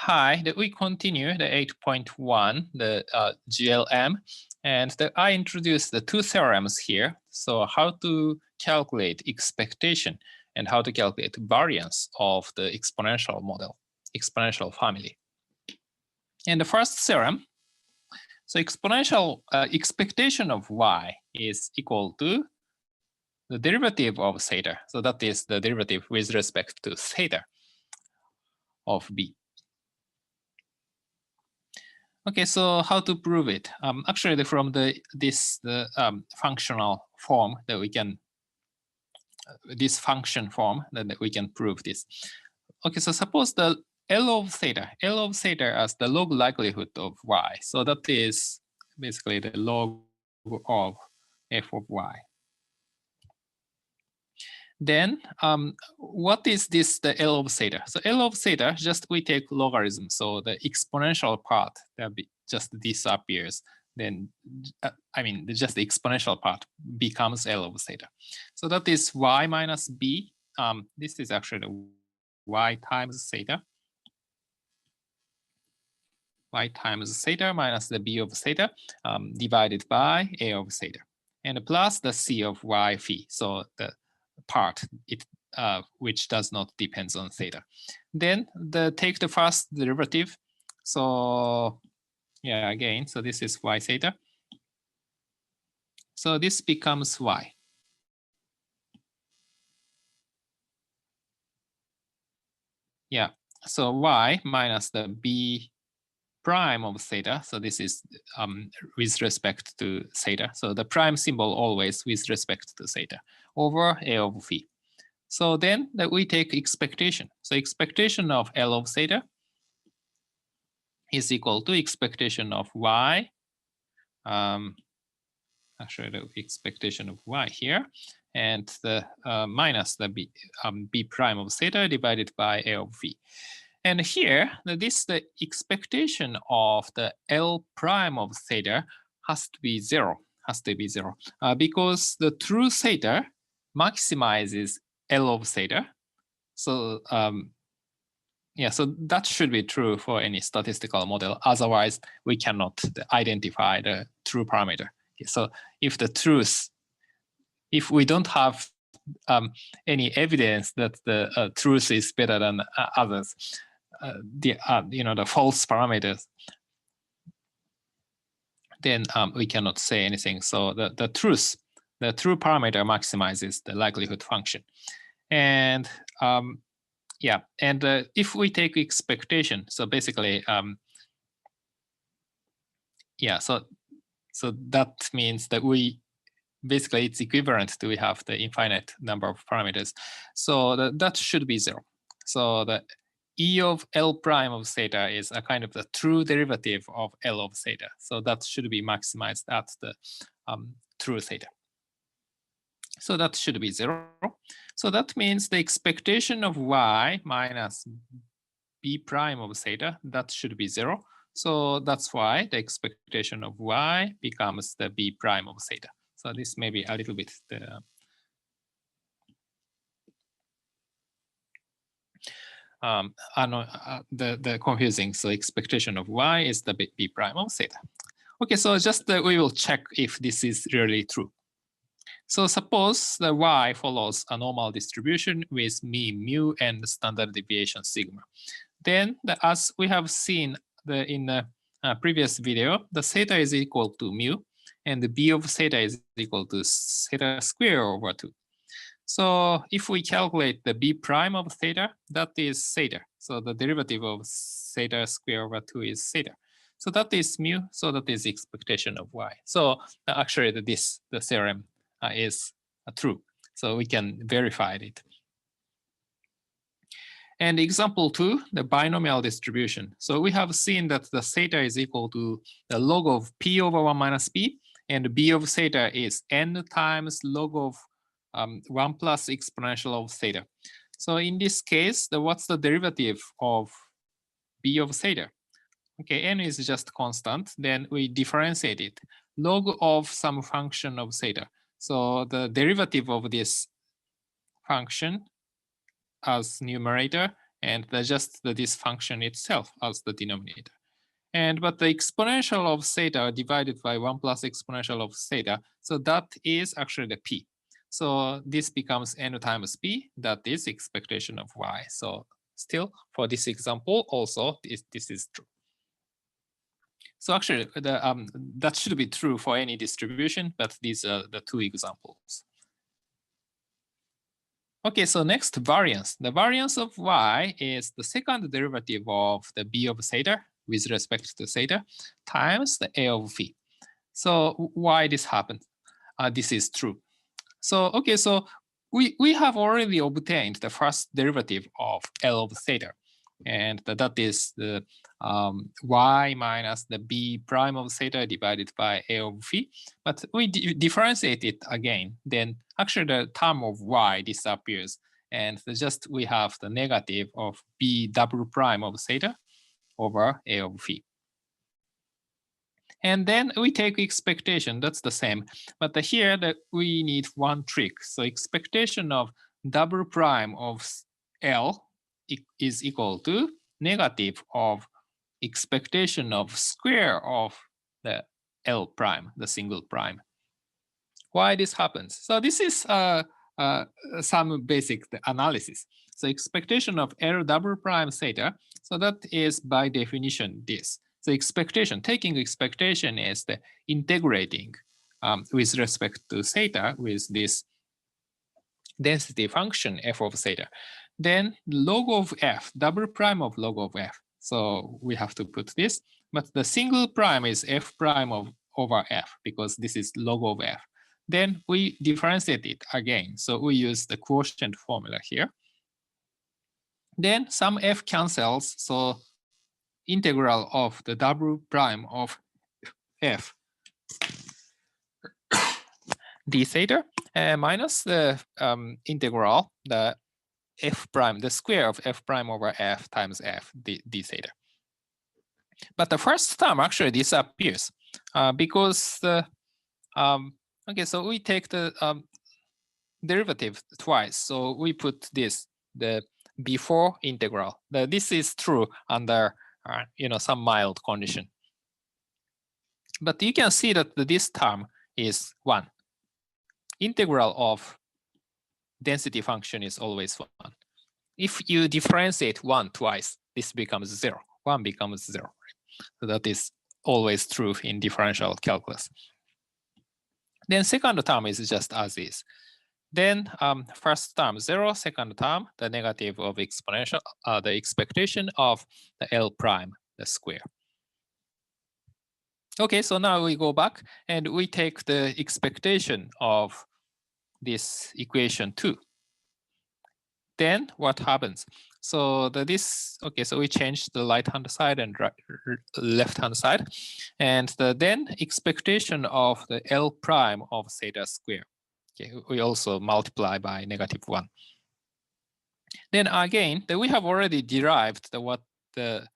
Hi, we continue the 8.1, the GLM, and I introduced the two theorems here. So how to calculate expectation and how to calculate variance of the exponential model, exponential family. And the first theorem, so exponential expectation of y is equal to the derivative of theta. So that is the derivative with respect to theta of b. Okay, so how to prove it? Actually, from this functional form that we can, this function form that we can prove this. Okay, so suppose the L of theta as the log likelihood of y. So that is basically the log of f of y. Then what is this, the L of theta? So L of theta, just we take logarithm. So the exponential part that just disappears. Then, I mean, just the exponential part becomes L of theta. So that is y minus b. This is actually the y times theta. Y times theta minus the b of theta divided by a of theta. And plus the c of y phi. So the part which does not depends on theta. Then take the first derivative. So yeah, again, so this is y theta. So this becomes y. Yeah, so y minus the b prime of theta. So this is with respect to theta. So the prime symbol always with respect to theta over a of phi. So then that we take expectation. So expectation of L of theta is equal to expectation of y. Actually, the expectation of y here, and the minus the b prime of theta divided by a of v. And here, the expectation of the L prime of theta has to be zero. Because the true theta maximizes L of theta. So yeah, so that should be true for any statistical model. Otherwise, we cannot identify the true parameter. So if we don't have any evidence that the truth is better than others, the false parameters, then we cannot say anything. So the true parameter maximizes the likelihood function. And yeah, and if we take expectation, so basically, yeah, so that means that basically it's equivalent to we have the infinite number of parameters. So that should be zero. So the E of L prime of theta is a kind of the true derivative of L of theta. So that should be maximized at the true theta. So that should be zero. So that means the expectation of y minus b prime of theta, that should be zero. So that's why the expectation of y becomes the b prime of theta. So this may be a little bit the confusing. So expectation of y is the b prime of theta. Okay, so just we will check if this is really true. So suppose the y follows a normal distribution with mean mu and standard deviation sigma. Then as we have seen in the previous video, the theta is equal to mu, and the b of theta is equal to theta square over 2. So if we calculate the b prime of theta, that is theta. So the derivative of theta square over 2 is theta. So that is mu, so that is expectation of y. So actually the theorem is true. So we can verify it. And example 2, the binomial distribution. So we have seen that the theta is equal to the log of p over 1 minus p, and b of theta is n times log of 1 plus exponential of theta. So in this case, what's the derivative of b of theta? Okay, n is just constant. Then we differentiate it. Log of some function of theta. So the derivative of this function as numerator and just this function itself as the denominator. But the exponential of theta divided by 1 plus exponential of theta, so that is actually the p. So this becomes n times p, that is expectation of y. So still, for this example, also this is true. So actually, that should be true for any distribution, but these are the two examples. Okay, so next, variance. The variance of y is the second derivative of the b of theta with respect to theta times the a of phi. So why this happened? This is true. So okay, so we have already obtained the first derivative of L of theta, and that is the y minus the b prime of theta divided by a of phi. But we differentiate it again, then actually the term of y disappears, and just we have the negative of b double prime of theta over a of phi. And then we take expectation, that's the same. But here that we need one trick. So expectation of double prime of L is equal to negative of expectation of square of the L prime, the single prime. Why this happens? So this is some basic analysis. So expectation of L double prime theta, so that is by definition this. So expectation, taking expectation is the integrating with respect to theta with this density function f of theta. Then log of f, double prime of log of f. So we have to put this, but the single prime is f prime of over f because this is log of f. Then we differentiate it again. So we use the quotient formula here. Then some f cancels, so integral of the double prime of f d theta minus the integral the f prime, the square of f prime over f times f d theta. But the first term actually disappears because the okay, so we take the derivative twice. So we put this the before integral. This is true under some mild condition. But you can see that this term is 1. Integral of density function is always 1. If you differentiate 1 twice, this becomes 0. 1 becomes 0. So that is always true in differential calculus. Then second term is just as is. Then first term 0, second term the negative of exponential, the expectation of the L prime, the square. Okay, so now we go back and we take the expectation of this equation 2. Then what happens? So okay, so we change the right-hand side and left-hand side. And then expectation of the L prime of theta square. Okay, we also multiply by -1. Then again, we have already derived what the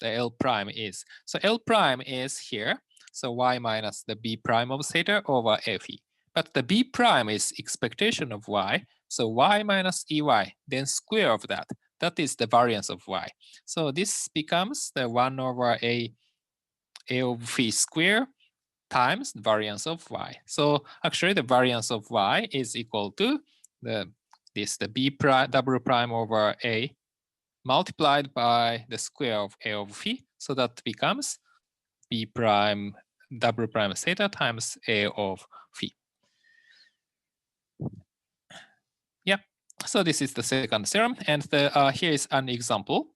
L prime is. So L prime is here. So y minus the b prime of theta over fe. But the b prime is expectation of y. So y minus ey, then square of that. That is the variance of y. So this becomes the 1 over a of phi square times the variance of y. So actually the variance of y is equal to the b prime double prime over a multiplied by the square of a of phi. So that becomes b prime double prime theta times a of phi. Yeah, so this is the second theorem, and here is an example.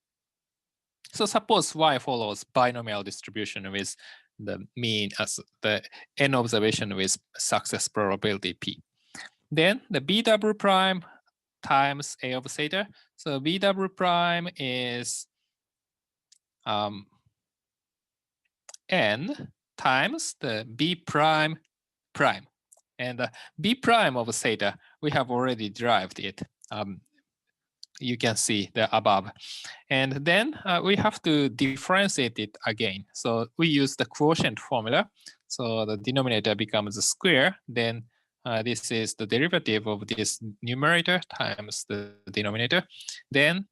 So suppose y follows binomial distribution with the mean as the n observation with success probability p. Then the b double prime times a of theta. So b double prime is n times the b prime prime. And the b prime of theta, we have already derived it. You can see the above. And then we have to differentiate it again. So we use the quotient formula. So the denominator becomes a square. Then this is the derivative of this numerator times the denominator. Then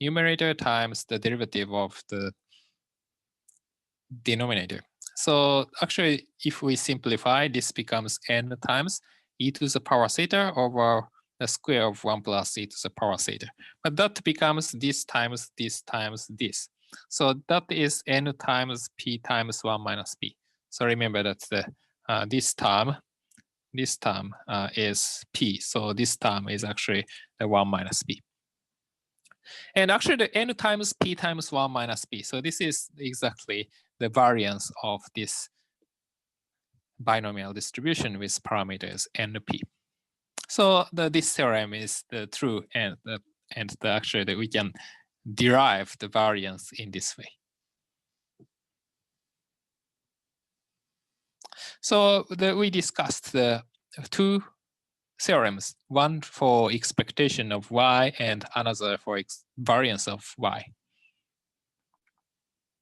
numerator times the derivative of the denominator. So actually, if we simplify, this becomes n times e to the power theta over the square of 1 plus e to the power theta. But that becomes this times this times this. So that is n times p times 1 minus p. So remember that this term is p. So this term is actually the 1 minus p. And actually the n times p times 1 minus p. So this is exactly the variance of this binomial distribution with parameters np. So this theorem is true, and actually we can derive the variance in this way. So we discussed the two theorems, one for expectation of y and another for variance of y.